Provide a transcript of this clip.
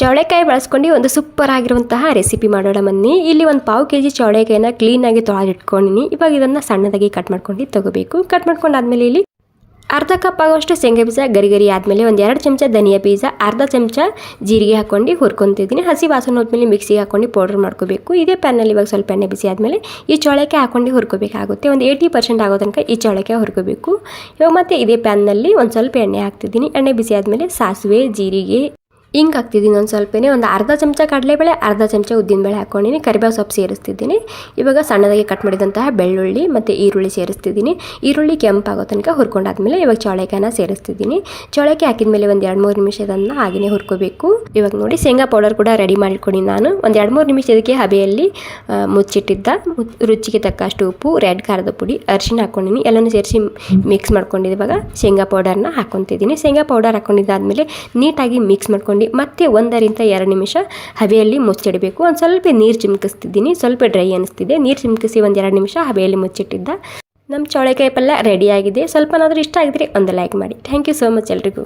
ಚೌಳೆಕಾಯಿ ಬಳಸ್ಕೊಂಡು ಒಂದು ಸೂಪರ್ ಆಗಿರುವಂತಹ ರೆಸಿಪಿ ಮಾಡೋಣ ಬನ್ನಿ. ಇಲ್ಲಿ ಒಂದು ಪಾವು ಕೆಜಿ ಚೌಳೆಕಾಯಿನ ಕ್ಲೀನಾಗಿ ತೊಳೆದಿಟ್ಕೊಂಡಿನಿ. ಇವಾಗ ಇದನ್ನು ಸಣ್ಣದಾಗಿ ಕಟ್ ಮಾಡ್ಕೊಂಡು ತಗೋಬೇಕು. ಕಟ್ ಮಾಡ್ಕೊಂಡಾದ್ಮೇಲೆ ಇಲ್ಲಿ ಅರ್ಧ ಕಪ್ ಆಗೋಷ್ಟು ಶೇಂಗಾ ಬೀಜ ಗರಿ ಆದಮೇಲೆ ಒಂದು 2 ಚಮಚ ಧನಿಯಾ ಬೀಜ, ಅರ್ಧ ಚಮಚ ಜೀರಿಗೆ ಹಾಕ್ಕೊಂಡು ಹುರ್ಕೊತಿದ್ದೀನಿ. ಹಸಿ ವಾಸನೆ ಹೋದ್ಮೇಲೆ ಮಿಕ್ಸಿಗೆ ಹಾಕ್ಕೊಂಡು ಪೌಡರ್ ಮಾಡ್ಕೋಬೇಕು. ಇದೇ ಪ್ಯಾನಲ್ಲಿ ಇವಾಗ ಸ್ವಲ್ಪ ಎಣ್ಣೆ ಬಿಸಿ ಆದಮೇಲೆ ಈ ಚೌಳೆಕಾಯಿ ಹಾಕ್ಕೊಂಡು ಹುರ್ಕೋಬೇಕಾಗುತ್ತೆ. ಒಂದು 80% ಆಗೋ ತನಕ ಈ ಚೌಳೆಕಾಯಿ ಹುರ್ಕೋಬೇಕು. ಇವಾಗ ಮತ್ತೆ ಇದೇ ಪ್ಯಾನ್ನಲ್ಲಿ ಒಂದು ಸ್ವಲ್ಪ ಎಣ್ಣೆ ಹಾಕ್ತಿದ್ದೀನಿ. ಎಣ್ಣೆ ಬಿಸಿ ಆದಮೇಲೆ ಸಾಸಿವೆ, ಜೀರಿಗೆ, ಹಿಂಗೆ ಹಾಕ್ತಿದ್ದೀನಿ. ಒಂದು ಸ್ವಲ್ಪನೇ ಒಂದು ಅರ್ಧ ಚಮಚ ಕಡಲೆಬೇಳೆ, ಅರ್ಧ ಚಮಚ ಉದ್ದಿನಬೇಳೆ ಹಾಕ್ಕೊಂಡಿನಿ. ಕರಿಬೇವು ಸೊಪ್ಪು ಸೇರಿಸ್ತಿದ್ದೀನಿ. ಇವಾಗ ಸಣ್ಣದಾಗಿ ಕಟ್ ಮಾಡಿದಂತಹ ಬೆಳ್ಳುಳ್ಳಿ ಮತ್ತು ಈರುಳ್ಳಿ ಸೇರಿಸ್ತಿದ್ದೀನಿ. ಈರುಳ್ಳಿ ಕೆಂಪಾಗೋ ತನಕ ಹುರ್ಕೊಂಡಾದ್ಮೇಲೆ ಇವಾಗ ಚೌಳೆಕಾಯಿನ ಸೇರಿಸ್ತಿದ್ದೀನಿ. ಚೌಳೆಕಾಯಿ ಹಾಕಿದ್ಮೇಲೆ ಒಂದು 2-3 ನಿಮಿಷದನ್ನ ಹಾಗೆಯೇ ಹುರ್ಕೋಬೇಕು. ಇವಾಗ ನೋಡಿ ಶೇಂಗಾ ಪೌಡರ್ ಕೂಡ ರೆಡಿ ಮಾಡಿಟ್ಕೊಂಡು ನಾನು ಒಂದು 2-3 ನಿಮಿಷ ಇದಕ್ಕೆ ಹಬೆಯಲ್ಲಿ ಮುಚ್ಚಿಟ್ಟಿದ್ದ ರುಚಿಗೆ ತಕ್ಕಷ್ಟು ಉಪ್ಪು, ರೆಡ್ ಖಾರದ ಪುಡಿ, ಅರಿಶಿನ ಹಾಕ್ಕೊಂಡಿನಿ. ಎಲ್ಲನೂ ಸೇರಿಸಿ ಮಿಕ್ಸ್ ಮಾಡ್ಕೊಂಡಿದ್ದು ಇವಾಗ ಶೇಂಗಾ ಪೌಡರ್ನ ಹಾಕ್ಕೊತಿದ್ದೀನಿ. ಶೇಂಗಾ ಪೌಡರ್ ಹಾಕ್ಕೊಂಡಿದ್ದಾದ್ಮೇಲೆ ನೀಟಾಗಿ ಮಿಕ್ಸ್ ಮಾಡ್ಕೊಂಡು ಮತ್ತೆ 1-2 ನಿಮಿಷ ಹಬೆಯಲ್ಲಿ ಮುಚ್ಚಿಡಬೇಕು. ಒಂದು ಸ್ವಲ್ಪ ನೀರು ಚಿಮ್ಕಿಸ್ತಿದ್ದೀನಿ. ಸ್ವಲ್ಪ ಡ್ರೈ ಅನಿಸ್ತಿದೆ. ನೀರು ಚಿಮ್ಕಿಸಿ 1-2 ನಿಮಿಷ ಹಬೆಯಲ್ಲಿ ಮುಚ್ಚಿಟ್ಟಿದ್ದ ನಮ್ಮ ಚೌಳೆಕಾಯಿ ಪಲ್ಯ ರೆಡಿಯಾಗಿದೆ. ಸ್ವಲ್ಪನಾದರೂ ಇಷ್ಟ ಆಗಿದ್ರೆ ಒಂದು ಲೈಕ್ ಮಾಡಿ. ಥ್ಯಾಂಕ್ ಯು ಸೋ ಮಚ್ ಎಲ್ರಿಗೂ.